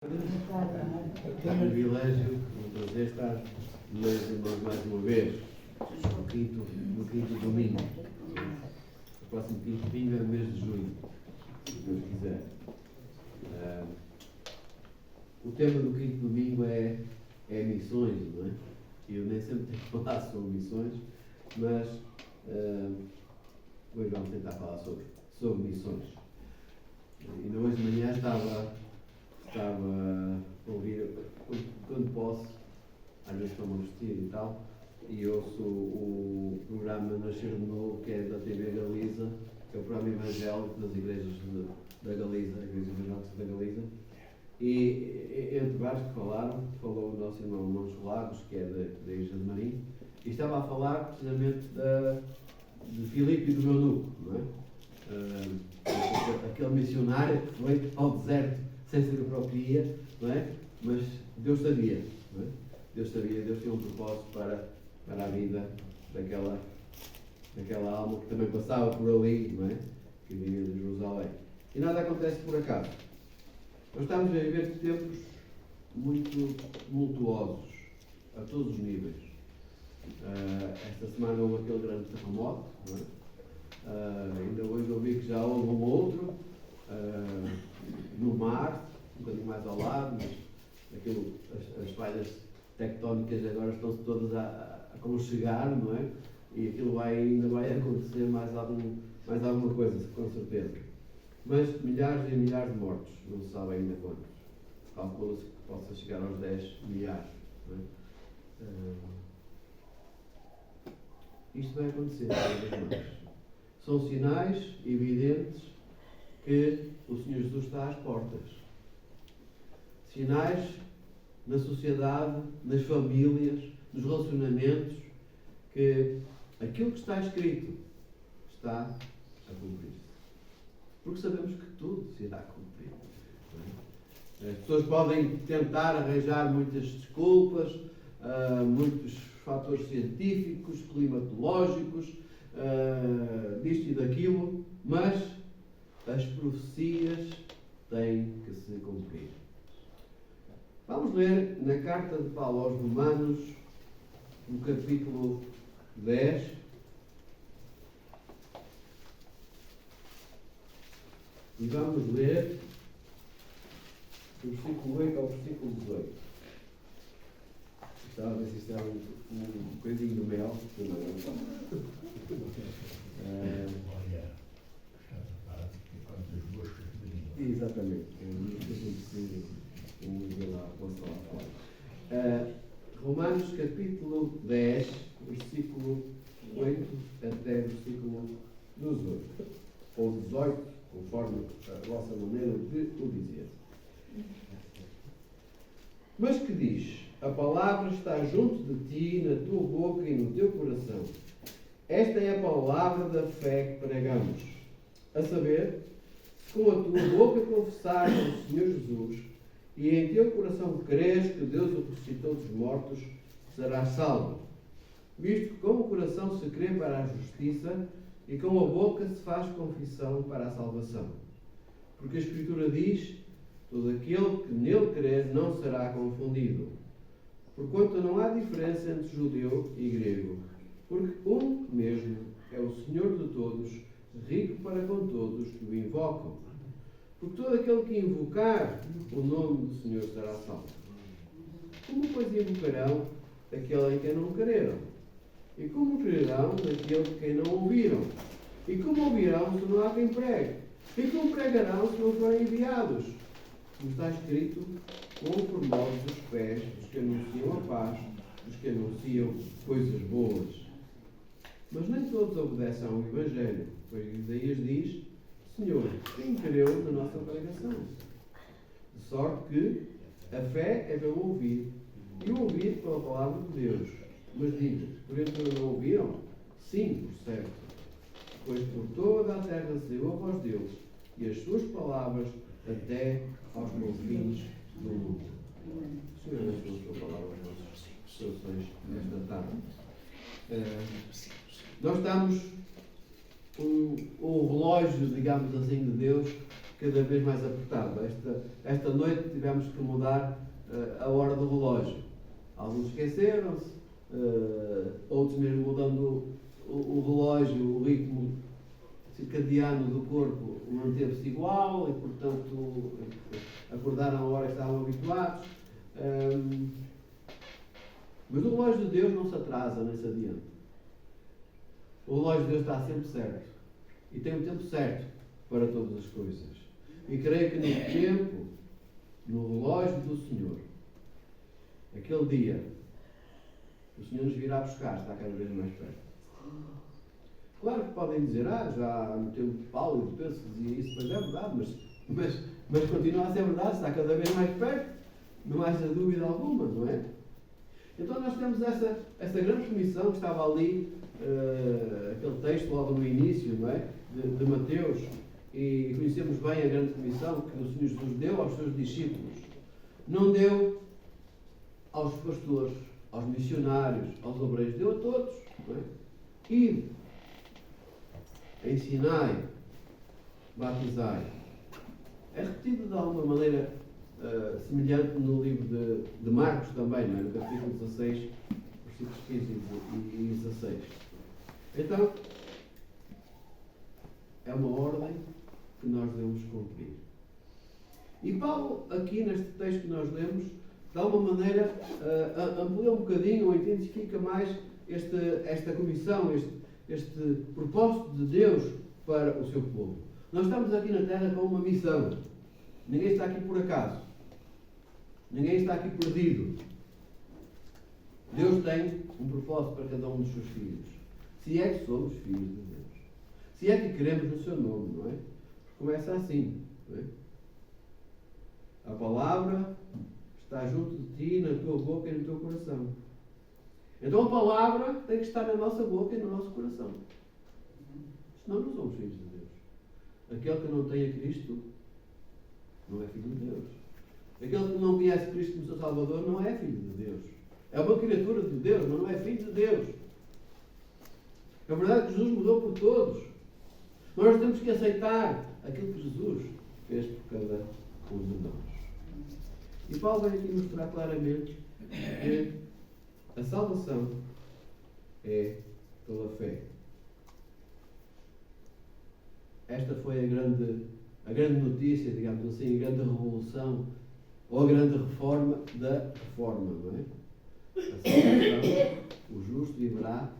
É um privilégio, um prazer estar meus irmãos mais uma vez, no quinto domingo. O próximo quinto domingo é no mês de junho, se Deus quiser. O tema do quinto domingo é missões, não é? E eu nem sempre tenho que falar sobre missões, mas hoje vamos tentar falar sobre missões. E hoje de manhã estava a ouvir, quando posso, às vezes estou-me a vestir e tal, e ouço o programa Nascer de Novo, que é da TV Galiza, que é o programa evangélico das igrejas da Galiza, a Igreja Evangélica da Galiza, e entre vários que falou o nosso irmão Montes Lagos, que é da Igreja de Marim, e estava a falar precisamente de Filipe e do eunuco, não é? Aquele missionário que foi ao deserto sem saber para o que ia, não é? Mas Deus sabia, não é? Deus tinha um propósito para a vida daquela alma que também passava por ali, não é? Que vinha de Jerusalém. E nada acontece por acaso. Nós estamos a viver tempos muito tumultuosos, a todos os níveis. Esta semana houve aquele grande terremoto, não é? Ainda hoje ouvi que já houve um outro no mar, um bocadinho mais ao lado, mas as falhas tectónicas agora estão-se todas a conchegar, não é? E aquilo ainda vai acontecer mais alguma coisa, com certeza. Mas milhares e milhares de mortos, não se sabe ainda quantos. Calcula-se que possa chegar aos 10 milhares. Não é? Isto vai acontecer cada vez mais. São sinais evidentes que o Senhor Jesus está às portas. Sinais na sociedade, nas famílias, nos relacionamentos, que aquilo que está escrito está a cumprir-se. Porque sabemos que tudo se irá cumprir. As pessoas podem tentar arranjar muitas desculpas, muitos fatores científicos, climatológicos, disto e daquilo, mas as profecias têm que se cumprir. Vamos ler na carta de Paulo aos Romanos, no capítulo 10, e vamos ler do versículo 8 ao versículo 18. Estava a ver se isto era um coisinho do mel. Exatamente. Romanos capítulo 10, versículo 8 até versículo 18. Ou 18, conforme a vossa maneira de o dizer. Mas que diz: a palavra está junto de ti, na tua boca e no teu coração. Esta é a palavra da fé que pregamos. A saber, se com a tua boca confessares o Senhor Jesus e em teu coração creres que Deus o ressuscitou dos mortos, serás salvo. Visto que com o coração se crê para a justiça e com a boca se faz confissão para a salvação. Porque a Escritura diz: todo aquele que nele crer não será confundido. Porquanto não há diferença entre judeu e grego, porque um mesmo é o Senhor de todos, rico para com todos que o invocam. Porque todo aquele que invocar o nome do Senhor será salvo. Como, pois, invocarão aquele em quem não creram? E como crerão naquele de quem não ouviram? E como ouvirão se não há quem pregue? E como pregarão se não forem enviados? Como está escrito: quão formosos os pés dos que anunciam a paz, dos que anunciam coisas boas. Mas nem todos obedecem ao Evangelho, pois Isaías diz: Senhor, quem creu na nossa pregação? De sorte que a fé é pelo ouvir, e o ouvir pela palavra de Deus. Mas digo: porventura não ouviram? Sim, por certo. Pois por toda a terra se deu a voz deles, e as suas palavras até aos confins do mundo. Senhor, abençoe a sua palavra aos nossos corações nesta tarde. Nós estamos com o relógio, digamos assim, de Deus cada vez mais apertado. Esta noite tivemos que mudar a hora do relógio. Alguns esqueceram-se, outros mesmo mudando o relógio, o ritmo circadiano do corpo manteve-se igual e, portanto, acordaram a hora que estavam habituados. Mas o relógio de Deus não se atrasa nem se adianta. O relógio de Deus está sempre certo. E tem o tempo certo para todas as coisas. E creio que no tempo, no relógio do Senhor, aquele dia, o Senhor nos virá buscar, está cada vez mais perto. Claro que podem dizer, já no tempo de Paulo e de Pedro se dizia isso, mas é verdade, mas continua a ser verdade, está cada vez mais perto, não haja dúvida alguma, não é? Então nós temos essa grande comissão que estava ali, aquele texto logo no início, não é? De Mateus, e conhecemos bem a grande comissão que o Senhor Jesus deu aos seus discípulos. Não deu aos pastores, aos missionários, aos obreiros, deu a todos, não é? E ensinai, batizai. É repetido de alguma maneira semelhante no livro de Marcos também, não é? No capítulo 16, versículos 15 e 16. Então, é uma ordem que nós devemos cumprir. E Paulo, aqui neste texto que nós lemos, de alguma maneira amplia um bocadinho ou intensifica mais esta comissão, este propósito de Deus para o seu povo. Nós estamos aqui na Terra com uma missão. Ninguém está aqui por acaso. Ninguém está aqui perdido. Deus tem um propósito para cada um dos seus filhos. Se é que somos filhos de Deus. Se é que queremos no seu nome, não é? Começa assim, não é? A palavra está junto de ti, na tua boca e no teu coração. Então a palavra tem que estar na nossa boca e no nosso coração. Senão não somos filhos de Deus. Aquele que não tem a Cristo não é filho de Deus. Aquele que não conhece Cristo como seu Salvador não é filho de Deus. É uma criatura de Deus, mas não é filho de Deus. É verdade que Jesus morreu por todos. Mas nós temos que aceitar aquilo que Jesus fez por cada um de nós. E Paulo vem aqui mostrar claramente que a salvação é pela fé. Esta foi a grande notícia, digamos assim, a grande revolução, ou a grande reforma da reforma, não é? A salvação, o justo viverá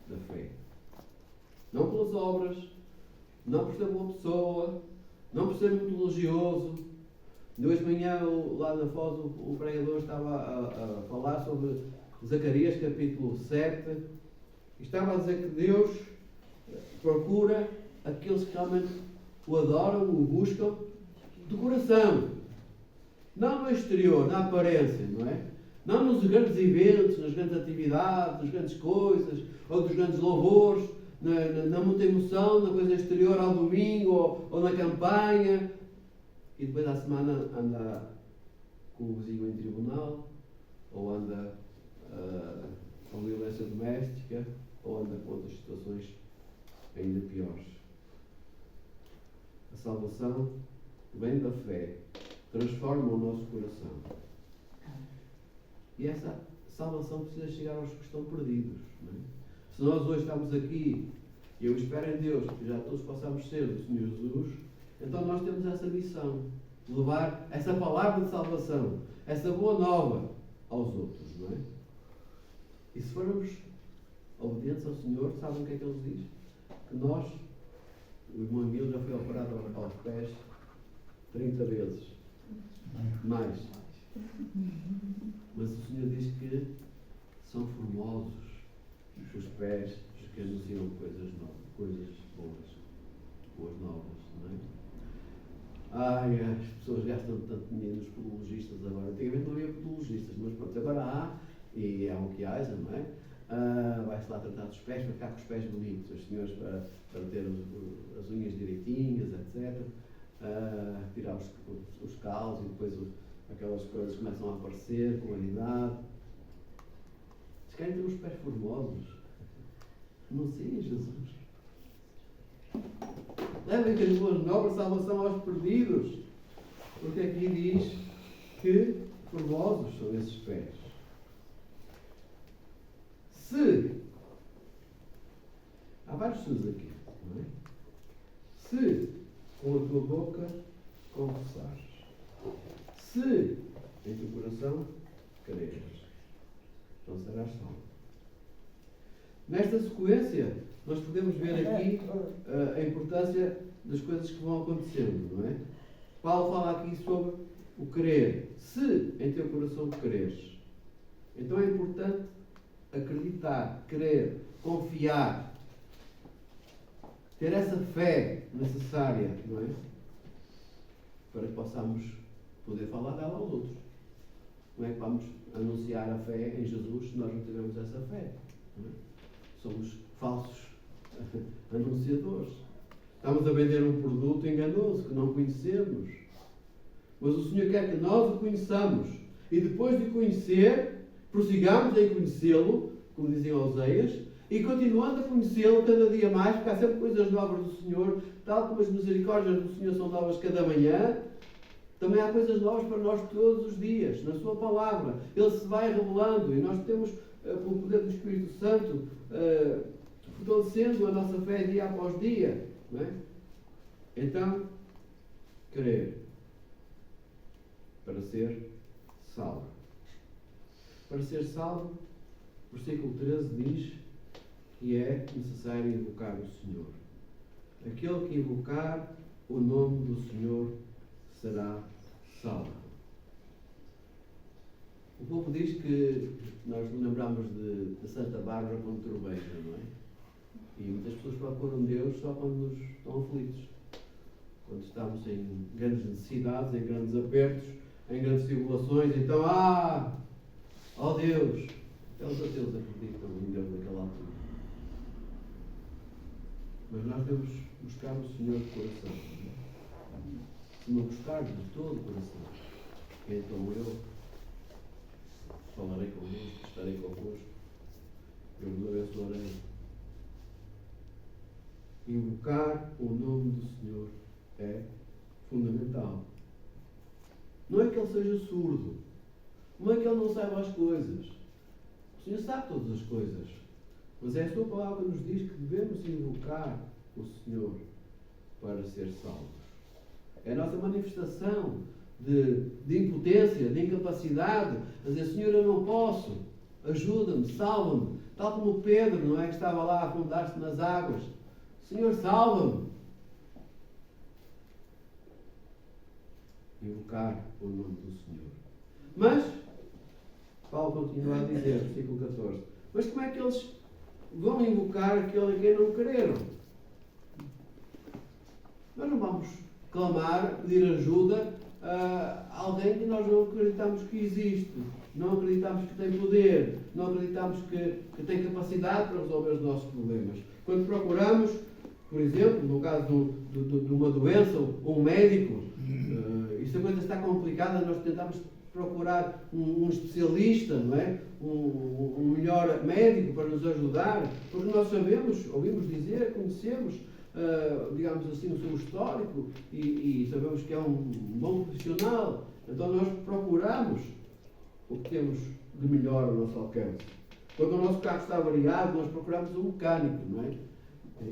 da fé. Não pelas obras, não por ser boa pessoa, não por ser muito religioso. De hoje de manhã, lá na Foz, o pregador estava a falar sobre Zacarias, capítulo 7, e estava a dizer que Deus procura aqueles que realmente o adoram, o buscam de coração. Não no exterior, na aparência, não é? Não nos grandes eventos, nas grandes atividades, nas grandes coisas, ou dos grandes louvores, na muita emoção, na coisa exterior ao domingo, ou na campanha. E depois à semana anda com o vizinho em tribunal, ou anda com violência doméstica, ou anda com outras situações ainda piores. A salvação vem da fé, transforma o nosso coração. E essa salvação precisa chegar aos que estão perdidos. Não é? Se nós hoje estamos aqui, e eu espero em Deus que já todos possamos ser do Senhor Jesus, então nós temos essa missão, de levar essa palavra de salvação, essa boa nova aos outros, não é? E se formos obedientes ao Senhor, sabem o que é que Ele diz? Que nós, o irmão Emílio já foi operado aos pés 30 vezes. Mais. Mas o Senhor diz que são formosos os pés dos que anunciam coisas boas novas, não é? Ai, as pessoas gastam tanto dinheiro nos podologistas agora. Antigamente não havia podologistas, mas pronto, agora há, e há o que haja, não é? Vai-se lá tratar dos pés, para ficar com os pés bonitos, os senhores para ter as unhas direitinhas, etc. Tirar os calos e depois aquelas coisas começam a aparecer com a idade. Eles querem ter os pés formosos. Anunciem Jesus. Levem as boas novas, salvação aos perdidos. Porque aqui diz que formosos são esses pés. Se, há vários seus aqui, não é? Se com a tua boca confessares, se em teu coração creres, então serás salvo. Nesta sequência, nós podemos ver aqui a importância das coisas que vão acontecendo, não é? Paulo fala aqui sobre o crer. Se em teu coração creres, então é importante acreditar, crer, confiar, ter essa fé necessária, não é? Para que possamos poder falar dela aos outros. Como é que vamos anunciar a fé em Jesus se nós não tivermos essa fé? Não é? Somos falsos anunciadores. Estamos a vender um produto enganoso que não conhecemos. Mas o Senhor quer que nós o conheçamos. E depois de conhecer, prossigamos em conhecê-lo, como diziam Oseias, e continuando a conhecê-lo cada dia mais, porque há sempre coisas novas do Senhor, tal como as misericórdias do Senhor são novas cada manhã, também há coisas novas para nós todos os dias, na Sua Palavra. Ele se vai revelando e nós temos, pelo poder do Espírito Santo, fortalecendo a nossa fé dia após dia. Não é? Então, crer para ser salvo. Para ser salvo, o versículo 13 diz que é necessário invocar o Senhor. Aquele que invocar o nome do Senhor será salvo. O povo diz que nós nos lembramos de Santa Bárbara quando troveja, não é? E muitas pessoas procuram Deus só quando estão aflitos. Quando estamos em grandes necessidades, em grandes apertos, em grandes tribulações, então, ó Deus! Até os ateus acreditam em Deus naquela altura. Mas nós devemos buscar o Senhor de coração. Não é? Se não buscarmos de todo o coração, então eu falarei convosco, estarei convosco, eu vos abençoarei. Invocar o nome do Senhor é fundamental. Não é que ele seja surdo, não é que ele não saiba as coisas. O Senhor sabe todas as coisas, mas é a Sua palavra que nos diz que devemos invocar o Senhor para ser salvos. É a nossa manifestação de impotência, de incapacidade, a dizer: Senhor, eu não posso, ajuda-me, salva-me. Tal como Pedro, não é, que estava lá a afundar-se nas águas. Senhor, salva-me. Invocar o nome do Senhor. Mas, Paulo continua a dizer, versículo 14, mas como é que eles vão invocar aquele a quem não creram? Nós não vamos clamar, pedir ajuda a alguém que nós não acreditamos que existe, não acreditamos que tem poder, não acreditamos que tem capacidade para resolver os nossos problemas. Quando procuramos, por exemplo, no caso de uma doença, um médico, e se a coisa está complicada, nós tentamos procurar um especialista, não é? Um melhor médico para nos ajudar, porque nós sabemos, ouvimos dizer, conhecemos, digamos assim, o seu histórico e sabemos que é um bom profissional. Então nós procuramos o que temos de melhor ao nosso alcance. Quando o nosso carro está variado, nós procuramos um mecânico, não é?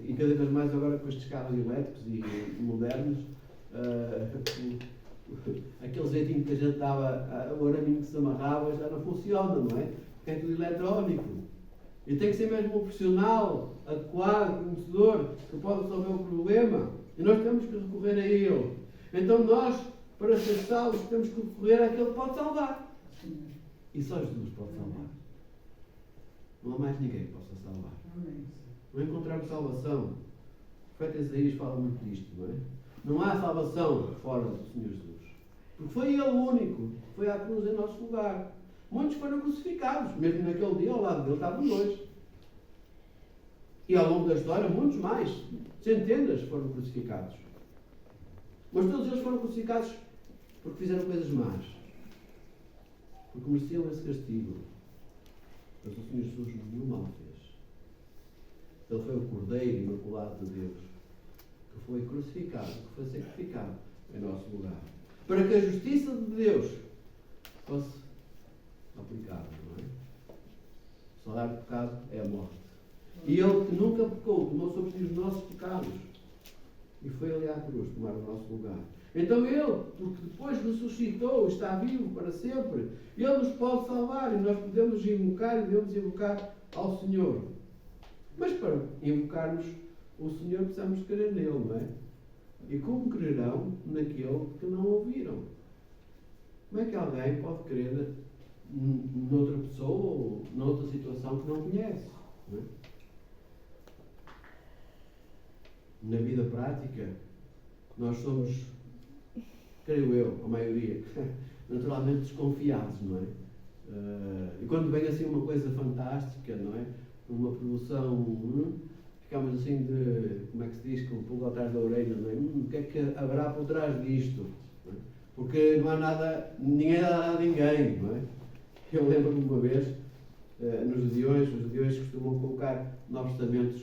E cada vez mais agora com estes carros elétricos e modernos, aquele jeitinho que a gente dava, o araminho que se amarrava, já não funciona, não é? Porque é tudo eletrónico. E tem que ser mesmo um profissional, adequado, conhecedor, que pode resolver o problema. E nós temos que recorrer a ele. Então nós, para ser salvos, temos que recorrer àquele que pode salvar. E só Jesus pode salvar. Não há mais ninguém que possa salvar. Não encontramos salvação. O profeta Isaías fala muito disto, não é? Não há salvação fora do Senhor Jesus. Porque foi Ele o único. Foi à cruz em nosso lugar. Muitos foram crucificados. Mesmo naquele dia, ao lado dele estavam dois. E ao longo da história, muitos mais. Centenas foram crucificados. Mas todos eles foram crucificados porque fizeram coisas más. Porque mereciam esse castigo. Mas o Senhor Jesus nenhum mal fez. Ele foi o Cordeiro Imaculado de Deus, que foi crucificado, que foi sacrificado em nosso lugar, para que a justiça de Deus fosse aplicada, não é? O salário do pecado é a morte. E Ele que nunca pecou, tomou sobre si os nossos pecados e foi ali à cruz tomar o nosso lugar. Então Ele, porque depois ressuscitou, está vivo para sempre, Ele nos pode salvar e nós podemos invocar e devemos invocar ao Senhor. Mas para invocarmos o Senhor precisamos crer nele, não é? E como crerão naquele que não ouviram? Como é que alguém pode crer noutra pessoa ou noutra situação que não conhece? Não é? Na vida prática, nós somos, creio eu, a maioria, naturalmente desconfiados, não é? E quando vem assim uma coisa fantástica, não é? Uma promoção, ficamos assim de, como é que se diz, com o pulgo atrás da orelha, não é? O que é que haverá por trás disto? Não é? Porque não há nada, ninguém dá nada a ninguém, não é? Eu lembro-me uma vez, nos aviões, os aviões costumam colocar novos testamentos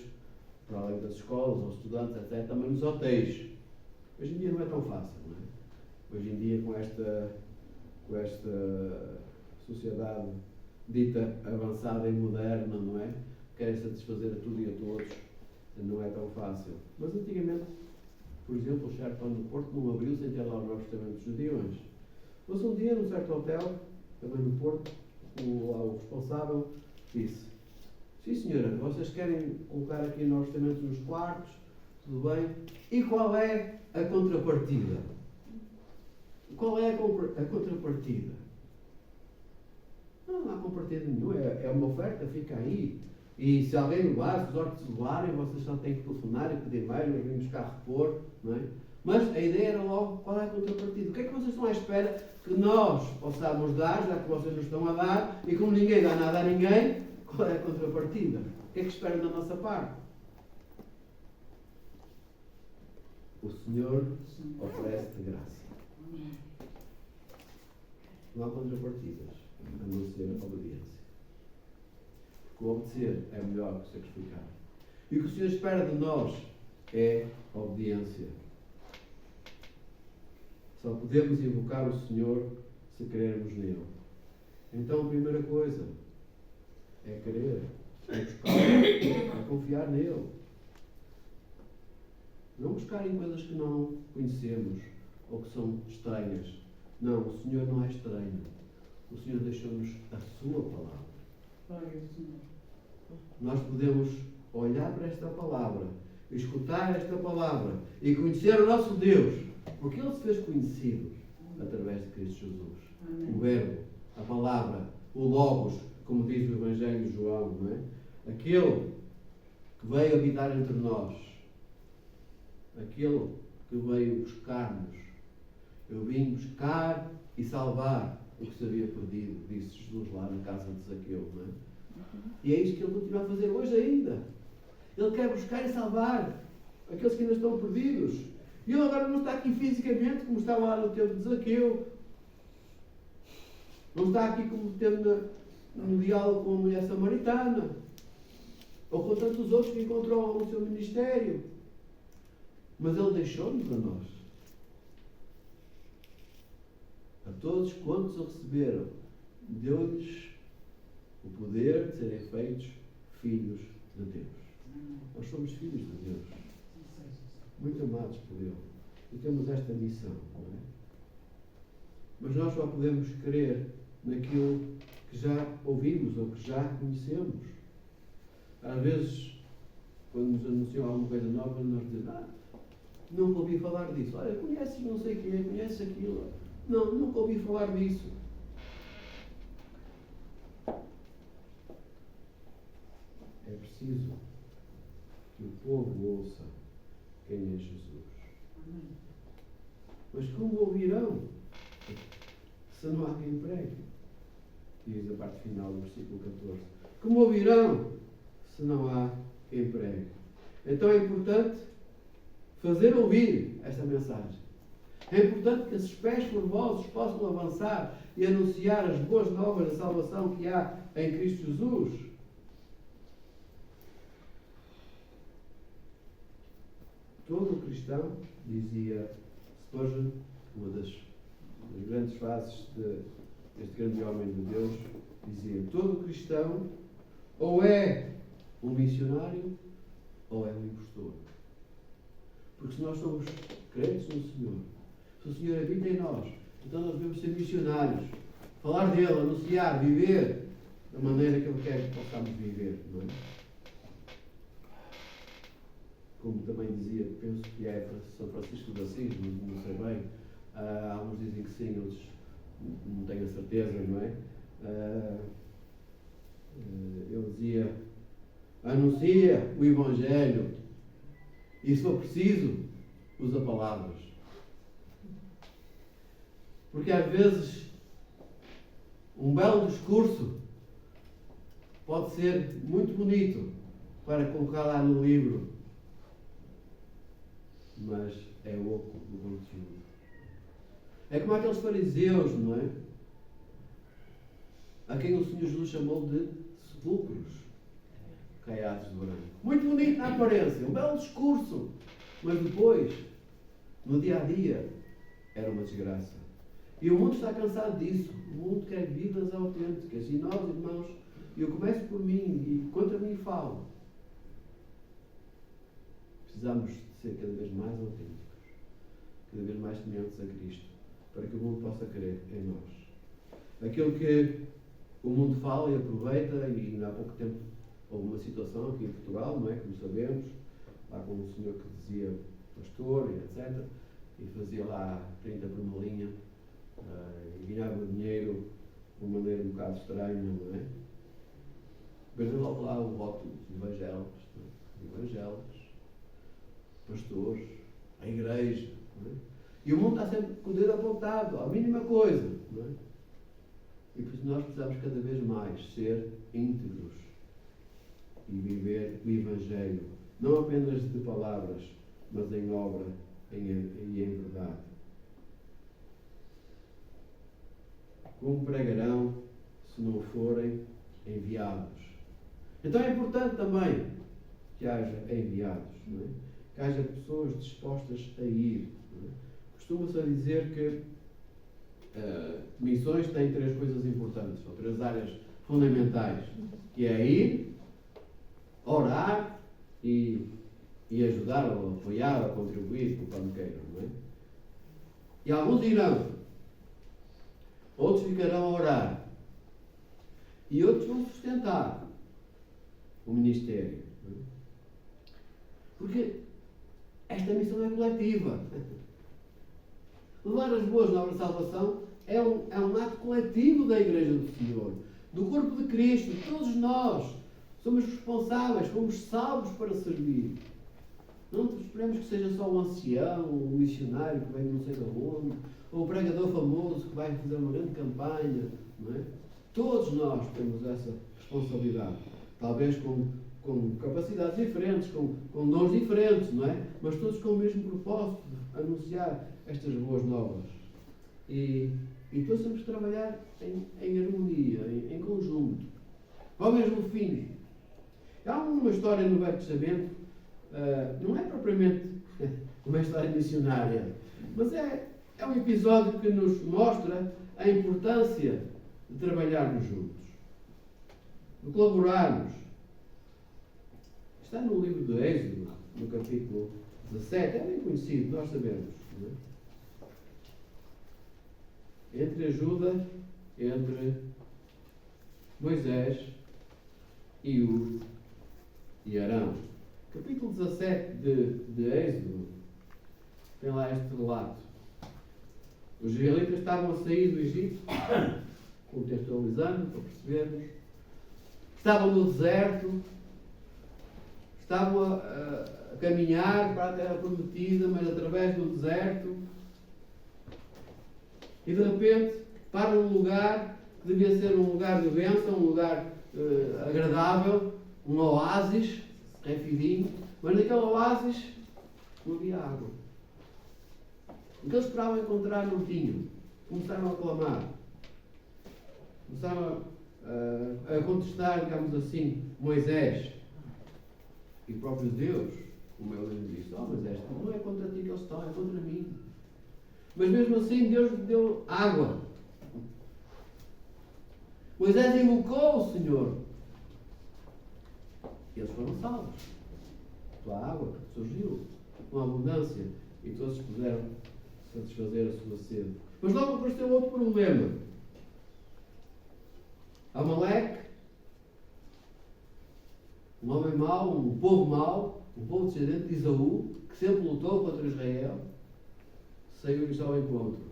para além das escolas, aos estudantes, etc., também nos hotéis. Hoje em dia não é tão fácil, não é? Hoje em dia, com esta sociedade dita avançada e moderna, não é? Querem satisfazer a tudo e a todos, não é tão fácil. Mas antigamente, por exemplo, o Sheraton do Porto não abriu sem ter lá os novos testamentos dos aviões. Mas um dia, num certo hotel, também no Porto, o responsável disse: sim senhora, vocês querem colocar aqui novos testamentos nos quartos, tudo bem? E qual é a contrapartida? Qual é a contrapartida? Não há contrapartida nenhuma, é uma oferta, fica aí. E se alguém levar, se os hóspedes levarem, vocês só têm que telefonar e pedir mais, nós vimos cá repor, não é? Mas a ideia era logo qual é a contrapartida. O que é que vocês estão à espera que nós possamos dar, já que vocês nos estão a dar, e como ninguém dá nada a ninguém, qual é a contrapartida? O que é que esperam da nossa parte? O Senhor oferece de graça. Não há contrapartidas, a não ser a obediência. Porque o obedecer é melhor que o sacrificar. E o que o Senhor espera de nós é a obediência. Só podemos invocar o Senhor se crermos nele. Então, a primeira coisa é crer, é buscar, é confiar nele. Não buscar em coisas que não conhecemos ou que são estranhas. Não, o Senhor não é estranho. O Senhor deixou-nos a sua palavra. Nós podemos olhar para esta palavra, escutar esta palavra e conhecer o nosso Deus, porque Ele se fez conhecido através de Cristo Jesus. Amém. O Verbo, a palavra, o Logos, como diz o Evangelho de João, não é? Aquele que veio habitar entre nós, aquele que veio buscar-nos. Eu vim buscar e salvar o que se havia perdido, disse Jesus lá na casa de Zaqueu, não é? E é isto que Ele continua a fazer hoje ainda. Ele quer buscar e salvar aqueles que ainda estão perdidos. E Ele agora não está aqui fisicamente, como está lá no tempo de Zaqueu. Não está aqui como teve no diálogo com a mulher samaritana. Ou com tantos outros que encontrou no seu ministério. Mas Ele deixou-nos a nós. A todos quantos o receberam, deu-lhes o poder de serem feitos filhos de Deus. Nós somos filhos de Deus. Muito amados por Ele. E temos esta missão, não é? Mas nós só podemos crer naquilo que já ouvimos ou que já conhecemos. Às vezes, quando nos anunciam alguma coisa nova, nós dizemos: nunca ouvi falar disso. Olha, conheces não sei o quê, conheces aquilo. Não, nunca ouvi falar disso. É preciso que o povo ouça quem é Jesus. Amém. Mas como ouvirão se não há quem pregue? Diz a parte final do versículo 14. Como ouvirão se não há quem pregue? Então é importante fazer ouvir esta mensagem. É importante que esses pés formosos possam avançar e anunciar as boas novas da salvação que há em Cristo Jesus. Todo cristão, dizia Spurgeon, uma das grandes frases deste grande homem de Deus, dizia: todo cristão ou é um missionário ou é um impostor. Porque se nós somos crentes no Senhor, se o Senhor habita em nós, então nós devemos ser missionários, falar dele, anunciar, viver da maneira que Ele quer que possamos viver, não é? Como também dizia, penso que é São Francisco de Assis, não sei bem, alguns dizem que sim, outros não tenho a certeza, não é? Ele dizia: anuncia o Evangelho e, se for preciso, usa palavras. Porque às vezes um belo discurso pode ser muito bonito para colocar lá no livro, mas é oco o conteúdo. É como aqueles fariseus, não é? A quem o Senhor Jesus chamou de sepulcros caiados de branco. Muito bonito na aparência, um belo discurso, mas depois, no dia a dia, era uma desgraça. E o mundo está cansado disso. O mundo quer vidas autênticas. E nós, irmãos, eu começo por mim e contra mim falo. Precisamos de ser cada vez mais autênticos, cada vez mais semelhantes a Cristo, para que o mundo possa crer em nós. Aquilo que o mundo fala e aproveita, e há pouco tempo houve uma situação aqui em Portugal, não é? Como sabemos, lá com um senhor que dizia pastor e etc. E fazia lá 30 por uma linha e ganhava dinheiro de uma maneira um bocado estranha, não é? Veja logo lá o rótulo dos evangélicos, pastores, a igreja, não é? E o mundo está sempre com o dedo apontado, à mínima coisa, não é? E por isso nós precisamos cada vez mais ser íntegros e viver o Evangelho, não apenas de palavras, mas em obra e em verdade. Como pregarão se não forem enviados? Então é importante também que haja enviados, não é? Que haja pessoas dispostas a ir. Não é? Costuma-se a dizer que missões têm 3 coisas importantes, ou 3 áreas fundamentais, que é ir, orar e ajudar, ou apoiar, ou contribuir, conforme queiram, não é? E alguns irão, outros ficarão a orar, e outros vão sustentar o ministério, não é? Porque esta missão é coletiva. Levar as boas novas de salvação é um ato coletivo da Igreja do Senhor, do corpo de Cristo. Todos nós somos responsáveis, fomos salvos para servir. Não esperemos que seja só o ancião, o missionário que vem de não sei de onde, ou o pregador famoso que vai fazer uma grande campanha, não é? Todos nós temos essa responsabilidade. Talvez com capacidades diferentes, com dons diferentes, não é? Mas todos com o mesmo propósito, de anunciar estas boas novas. E todos temos que trabalhar em harmonia, em conjunto, ao mesmo fim. Há uma história no Velho Testamento, não é propriamente uma história missionária, mas é um episódio que nos mostra a importância de trabalharmos juntos, de colaborarmos. Está no livro de Êxodo, no capítulo 17, é bem conhecido, nós sabemos, não é? Entre ajuda entre Moisés e Arão. Capítulo 17 de Êxodo tem lá este relato. Os israelitas estavam a sair do Egito, contextualizando para percebermos, estavam no deserto, estavam a caminhar para a terra prometida, mas através do deserto. E de repente param num lugar que devia ser um lugar de bênção, um lugar agradável, um oásis, Refidim, mas naquele oásis não havia água. O que eles esperavam encontrar não tinham. Começaram a clamar. Começaram a contestar, digamos assim, Moisés. E o próprio Deus como ele disse, mas esta não é contra ti que eles estão, é contra mim. Mas mesmo assim Deus deu água. Moisés invocou o Senhor. Eles foram salvos. Pela água que surgiu, com abundância, e todos puderam satisfazer a sua sede. Mas logo apareceu outro problema. Amaleque, um homem mau, um povo descendente de Esaú, que sempre lutou contra Israel, saiu-lhes ao encontro.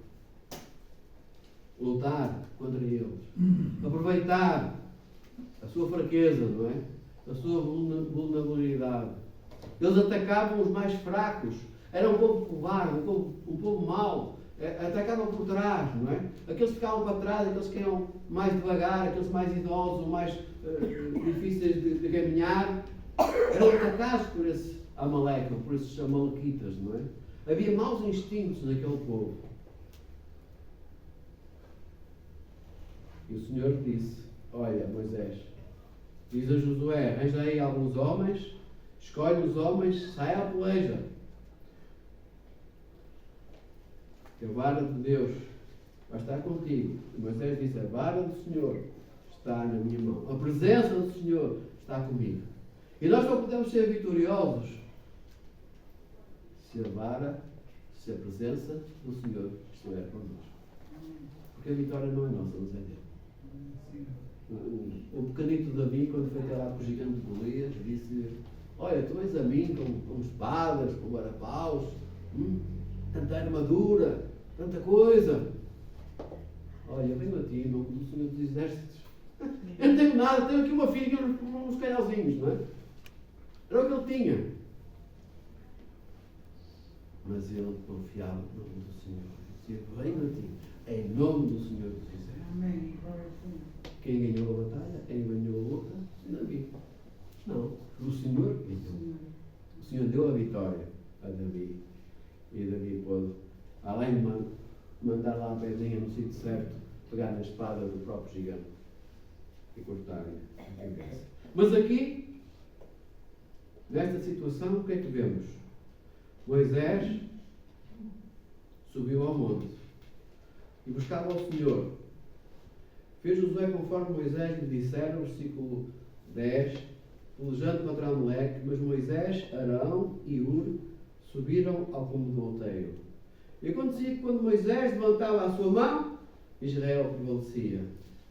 Lutar contra eles. Aproveitar a sua fraqueza, não é? A sua vulnerabilidade. Eles atacavam os mais fracos. Era um povo covarde, um povo mau. Atacavam por trás, não é? Aqueles que ficavam para trás, aqueles que iam mais devagar, aqueles mais idosos, mais difíceis de caminhar, eram atacados por esse Amaleque, por esses amalequitas, não é? Havia maus instintos naquele povo. E o Senhor disse, olha, Moisés, diz a Josué, arranja aí alguns homens, escolhe os homens, sai à peleja. Que a vara de Deus vai estar contigo. E Moisés disse, a vara do Senhor está na minha mão. A presença do Senhor está comigo. E nós só podemos ser vitoriosos se a vara, se a presença do Senhor estiver connosco. Porque a vitória não é nossa, mas é dele. O pequenito Davi, quando foi até lá com o gigante de Golias, disse, olha, tu és a mim com espadas, com varapaus, tanta armadura, tanta coisa. Olha, eu venho a ti, em nome do Senhor dos Exércitos. Eu não tenho nada, tenho aqui uma filha e uns canhãozinhos, não é? Era o que ele tinha. Mas ele confiava no nome do Senhor. Dizia, venho a ti, em nome do Senhor dos Exércitos. Amém. Quem ganhou a batalha, quem ganhou a luta, Davi. Não, o Senhor ganhou. O Senhor deu a vitória a Davi. E Davi pôde, além de mandar lá a pedrinha no sítio certo, pegar na espada do próprio gigante e cortar-lhe a cabeça. Mas aqui, nesta situação, o que é que vemos? Moisés subiu ao monte e buscava ao Senhor. Fez Josué conforme Moisés lhe dissera, versículo 10, pelejando contra Amaleque, mas Moisés, Arão e Hur subiram ao cume do outeiro. E acontecia que quando Moisés levantava a sua mão, Israel prevalecia.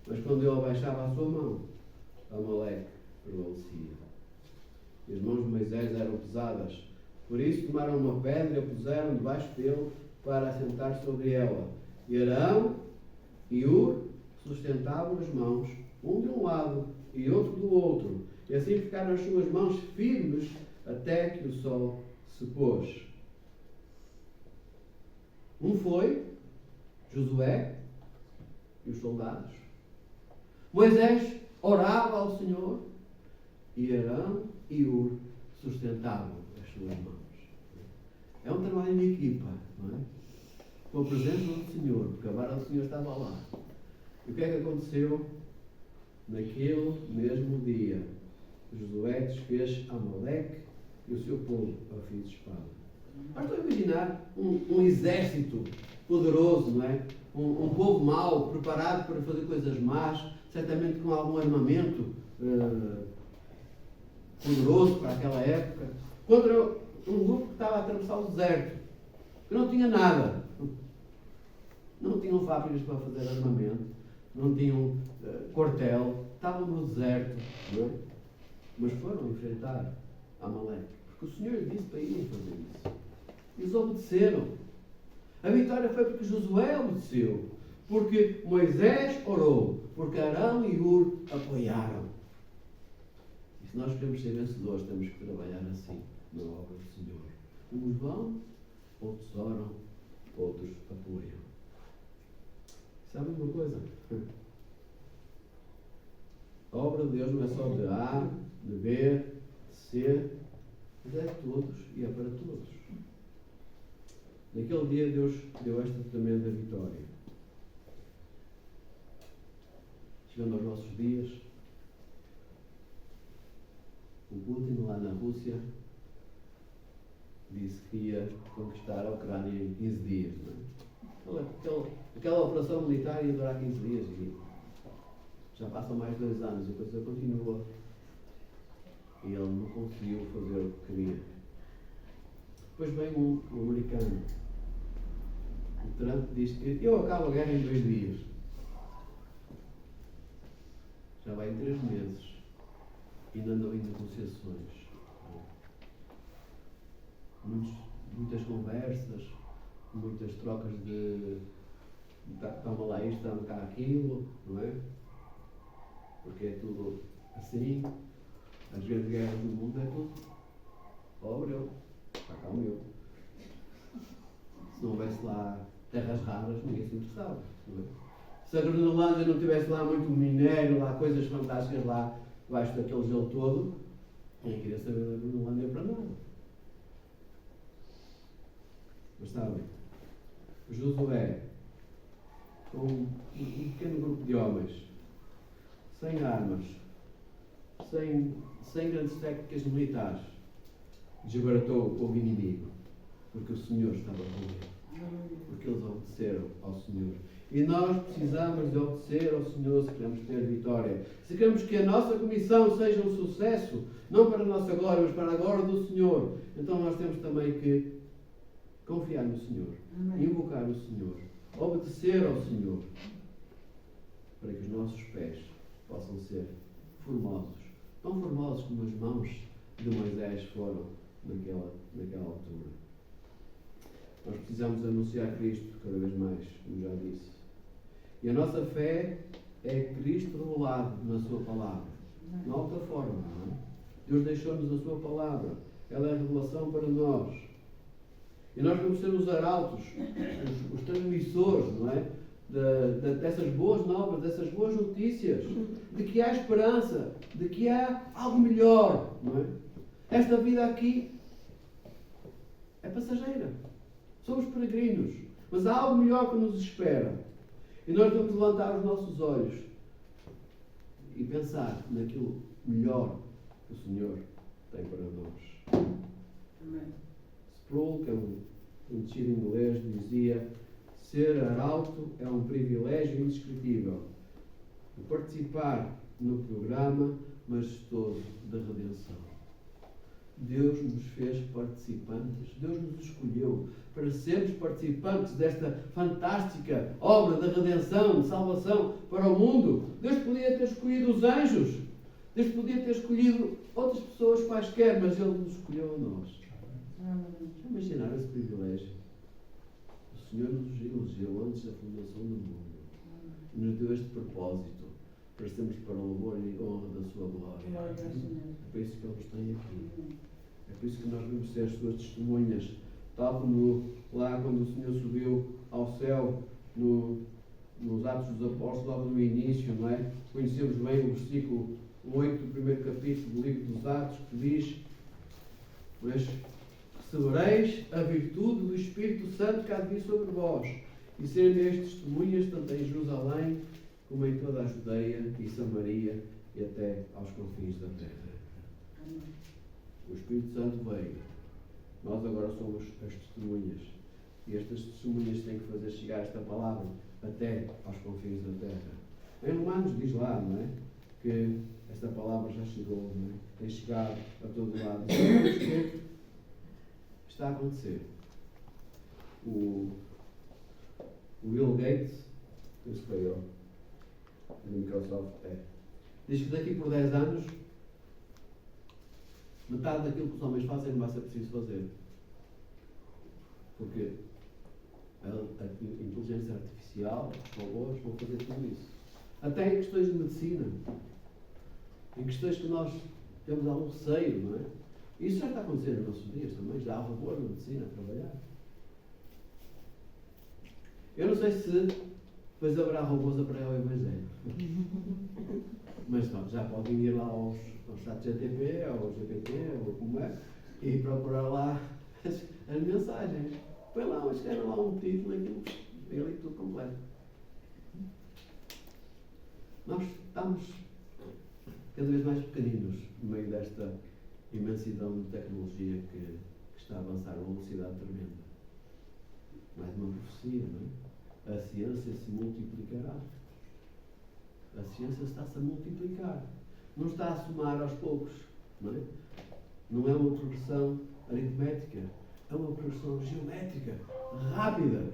Mas quando ele abaixava a sua mão, Amaleque prevalecia. E as mãos de Moisés eram pesadas. Por isso tomaram uma pedra e a puseram debaixo dele para assentar sobre ela. E Arão e Hur sustentavam as mãos, um de um lado e outro do outro. E assim ficaram as suas mãos firmes até que o sol se pôs. Um foi Josué e os soldados. Moisés orava ao Senhor e Arão e Hur sustentavam as suas mãos. É um trabalho de equipa, não é? Com a presença do Senhor, porque a vara do Senhor estava lá. E o que é que aconteceu? Naquele mesmo dia, Josué desfez Amaleque e o seu povo a fio de espada. Mas estou a imaginar um exército poderoso, não é? Um povo mau, preparado para fazer coisas más, certamente com algum armamento poderoso para aquela época, contra um grupo que estava a atravessar o deserto, que não tinha nada. Não tinham fábricas para fazer armamento, não tinham quartel, estavam no deserto, não é? Mas foram enfrentar Amaleque, porque o Senhor disse para irem fazer isso. Eles obedeceram. A vitória foi porque Josué obedeceu, porque Moisés orou, porque Arão e Hur apoiaram. E se nós queremos ser vencedores, temos que trabalhar assim, na obra do Senhor. Uns vão, outros oram, outros apoiam. Sabe uma coisa? A obra de Deus não é só de A, de B, de C, mas é de todos e é para todos. Naquele dia Deus deu esta tremenda vitória. Chegando aos nossos dias, o Putin lá na Rússia disse que ia conquistar a Ucrânia em 15 dias. Não é? Aquela operação militar ia durar 15 dias e já passam mais de 2 anos e a coisa continua. E ele não conseguiu fazer o que queria. Depois vem um americano. O Trump diz que eu acabo a guerra em 2 dias. Já vai em 3 meses. E ainda andam em negociações. Muitas conversas, muitas trocas de toma lá isto, toma cá aquilo, não é? Porque é tudo assim. As grandes guerras do mundo é tudo. Pobre eu, está cá o meu. Se não houvesse lá terras raras, ninguém se interessava. Não é? Se a Groenlândia não tivesse lá muito minério, lá coisas fantásticas lá debaixo daquele gelo todo, ninguém queria saber da Groenlândia para nada. Mas sabem, Josué, com um pequeno grupo de homens, sem armas, sem grandes técnicas militares, desbaratou o povo inimigo, porque o Senhor estava com ele, porque eles obedeceram ao Senhor. E nós precisamos de obedecer ao Senhor se queremos ter vitória. Se queremos que a nossa comissão seja um sucesso, não para a nossa glória, mas para a glória do Senhor, então nós temos também que confiar no Senhor, invocar o Senhor, obedecer ao Senhor, para que os nossos pés possam ser formosos, tão formosos como as mãos de Moisés foram naquela altura. Nós precisamos anunciar Cristo cada vez mais, como já disse. E a nossa fé é Cristo revelado na sua palavra. Não há outra forma, não é? Deus deixou-nos a sua palavra. Ela é a revelação para nós. E nós vamos ser os arautos, os transmissores, não é? Dessas boas novas, dessas boas notícias, de que há esperança, de que há algo melhor, não é? Esta vida aqui é passageira. Somos peregrinos, mas há algo melhor que nos espera. E nós vamos levantar os nossos olhos e pensar naquilo melhor que o Senhor tem para nós. Amém. Sproul, que é um conhecido inglês, dizia: ser arauto é um privilégio indescritível. Participar no programa majestoso da redenção. Deus nos fez participantes, Deus nos escolheu para sermos participantes desta fantástica obra da redenção, de salvação para o mundo. Deus podia ter escolhido os anjos, Deus podia ter escolhido outras pessoas quaisquer, mas Ele nos escolheu a nós. Imaginar esse privilégio. O Senhor nos elegeu antes da fundação do mundo e nos deu este propósito para sermos para o louvor e honra da sua glória. É por isso que Ele nos tem aqui. É por isso que nós vamos ser as suas testemunhas, tal como lá quando o Senhor subiu ao céu nos Atos dos Apóstolos, logo no início, não é? Conhecemos bem o versículo 8 do primeiro capítulo do livro dos Atos, que diz: mas recebereis a virtude do Espírito Santo que há de vir sobre vós, e serem meus testemunhas tanto em Jerusalém como em toda a Judeia e Samaria e até aos confins da terra. O Espírito Santo veio. Nós agora somos as testemunhas. E estas testemunhas têm que fazer chegar esta palavra até aos confins da terra. Em Romanos diz lá, não é? Que esta palavra já chegou, não é? Tem chegado a todo lado. E sabemos que está a acontecer. O Bill Gates, penso que foi ele, da Microsoft, diz que daqui por 10 anos metade daquilo que os homens fazem não vai ser preciso fazer. Porque a inteligência artificial, os robôs, vão fazer tudo isso. Até em questões de medicina. Em questões que nós temos algum receio, não é? Isso já está a acontecer nos nossos dias também. Já há robôs na medicina a trabalhar. Eu não sei se depois haverá robôs a pregar o Evangelho. Mas não, já podem ir lá aos ChatGPT, ao GPT, ou como é, e procurar lá as mensagens. Põe lá, escreve lá um título, aquilo, ele tudo completo. Nós estamos cada vez mais pequeninos no meio desta imensidão de tecnologia que que está a avançar a uma velocidade tremenda. Mais uma profecia, não é? A ciência se multiplicará. A ciência está-se a multiplicar. Não está a somar aos poucos, não é? Não é uma progressão aritmética, é uma progressão geométrica, rápida.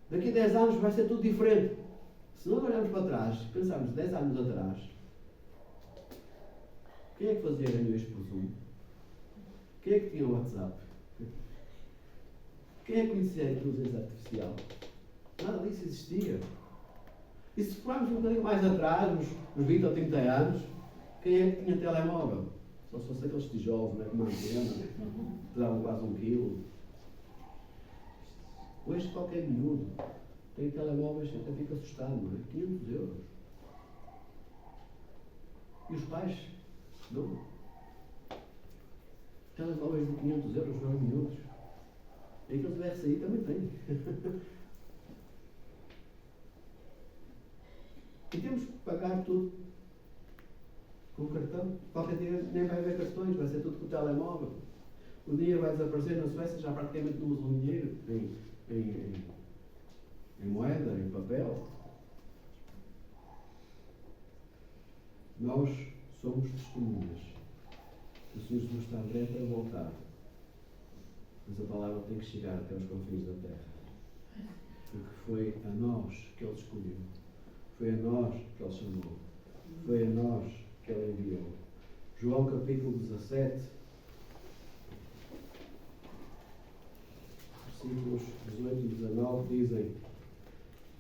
Daqui a 10 anos vai ser tudo diferente. Se nós olharmos para trás, pensarmos 10 anos atrás, quem é que fazia reuniões por Zoom? Quem é que tinha o WhatsApp? Quem é que conhecia a inteligência artificial? Nada disso existia. E se formos um bocadinho mais atrás, uns 20 ou 30 anos, quem é que tinha telemóvel? Só se fosse aqueles tijolos, né, com uma antena, que davam quase 1 quilo. Hoje qualquer miúdo tem telemóveis e até fica assustado, não é? 500 euros. E os pais não. Telemóveis de 500 euros aos miúdos. E aqueles do RCI também têm. E temos que pagar tudo com o cartão. Qualquer dia nem vai haver cartões, vai ser tudo com o telemóvel. O dinheiro vai desaparecer. Na Suécia já praticamente não usam dinheiro em moeda, em papel. Nós somos testemunhas. O Senhor Jesus está breve para voltar. Mas a palavra tem que chegar até os confins da terra. Porque foi a nós que Ele escolheu. Foi a nós que Ele chamou. Foi a nós que Ele enviou. João capítulo 17, versículos 18 e 19 dizem: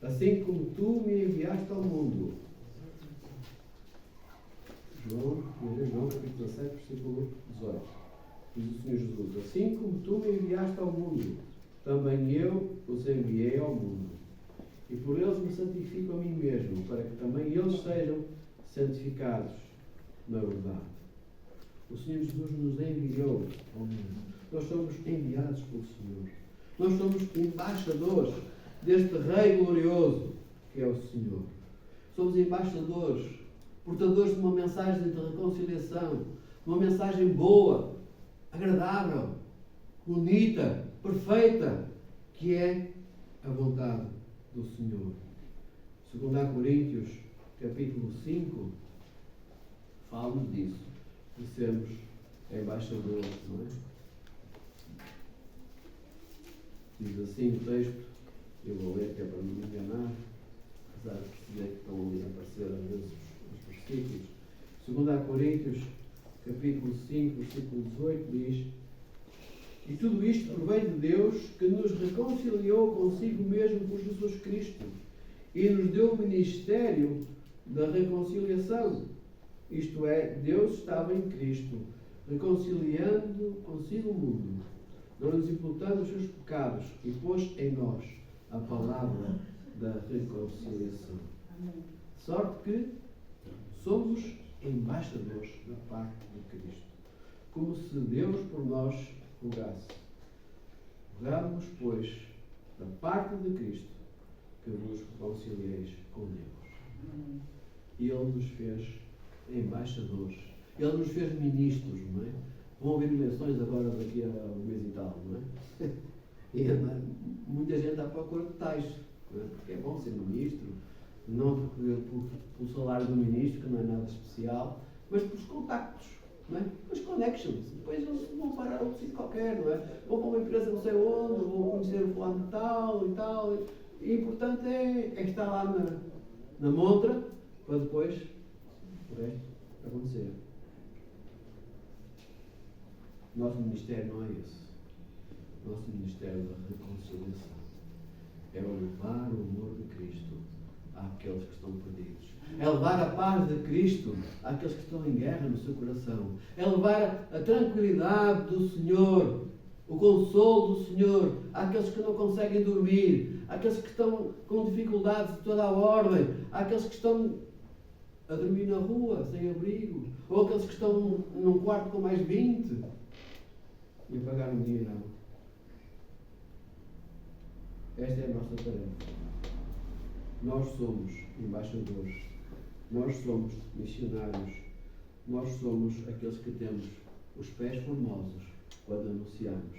assim como tu me enviaste ao mundo. João capítulo 17, versículo 18. Diz o Senhor Jesus: assim como tu me enviaste ao mundo, também eu os enviei ao mundo. E por eles me santifico a mim mesmo, para que também eles sejam santificados na verdade. O Senhor Jesus nos enviou ao mundo. Nós somos enviados pelo Senhor. Nós somos embaixadores deste Rei glorioso que é o Senhor. Somos embaixadores, portadores de uma mensagem de reconciliação, uma mensagem boa, agradável, bonita, perfeita, que é a vontade do Senhor. 2 Coríntios, capítulo 5, fala-nos disso, de sermos embaixadores, não é? Diz assim o texto, eu vou ler que é para não me enganar, apesar de perceber que estão ali a aparecer às vezes os versículos. 2 Coríntios, capítulo 5, versículo 18, diz: e tudo isto provém de Deus, que nos reconciliou consigo mesmo por Jesus Cristo e nos deu o ministério da reconciliação. Isto é, Deus estava em Cristo, reconciliando consigo o mundo, não nos imputando os seus pecados, e pôs em nós a palavra da reconciliação. De sorte que somos embaixadores da parte de Cristo, como se Deus por nós rogasse. Rogamos, pois, da parte de Cristo, que vos reconcilieis com Deus. E Ele nos fez embaixadores. Ele nos fez ministros, não é? Vão haver eleições agora daqui a um mês e tal, não é? E muita gente à procura de tais, não é? Porque é bom ser ministro, não pelo salário do ministro, que não é nada especial, mas pelos contactos, não é? Pelas connections. Depois eles vão parar a outro sítio qualquer, não é? Vão para uma empresa não sei onde, vão conhecer o fulano de tal e tal. E importante é estar lá na montra, para depois o resto acontecer. Nosso ministério não é esse. Nosso ministério da reconciliação é o levar o amor de Cristo àqueles que estão perdidos. É levar a paz de Cristo àqueles que estão em guerra no seu coração. É levar a tranquilidade do Senhor, o consolo do Senhor àqueles que não conseguem dormir, àqueles que estão com dificuldades de toda a ordem, àqueles que estão a dormir na rua, sem abrigo, ou aqueles que estão num quarto com mais 20 e a pagar um dinheirão. Esta é a nossa tarefa. Nós somos embaixadores, nós somos missionários, nós somos aqueles que temos os pés formosos quando anunciamos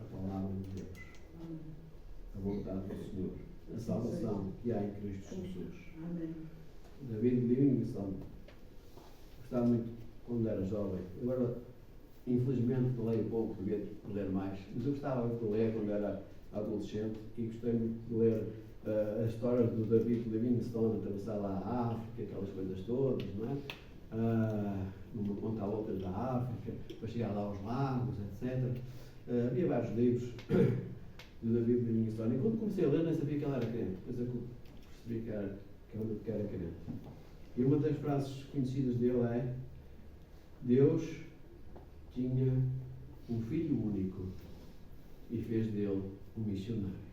a palavra de Deus, a vontade do Senhor, a salvação que há em Cristo Jesus. David Livingstone gostava muito quando era jovem. Agora, infelizmente, leio pouco, devia ler mais, mas eu gostava muito de ler quando era adolescente e gostei muito de ler as histórias do David Livingstone, atravessar lá a África, aquelas coisas todas, não é? Numa ponta à outra da África, para chegar lá aos lagos, etc. Havia vários livros do David Livingstone, e quando comecei a ler nem sabia que ele era crente, depois eu percebi que era crente. E uma das frases conhecidas dele é: Deus tinha um filho único e fez dele um missionário.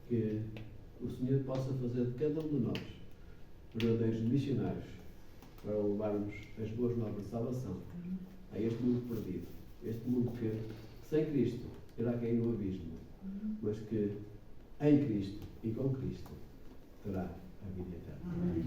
Que o Senhor possa fazer de cada um de nós verdadeiros missionários para levarmos as boas novas de salvação a este mundo perdido, este mundo que sem Cristo irá cair no abismo, mas que em Cristo e com Cristo terá a vida eterna. Amém.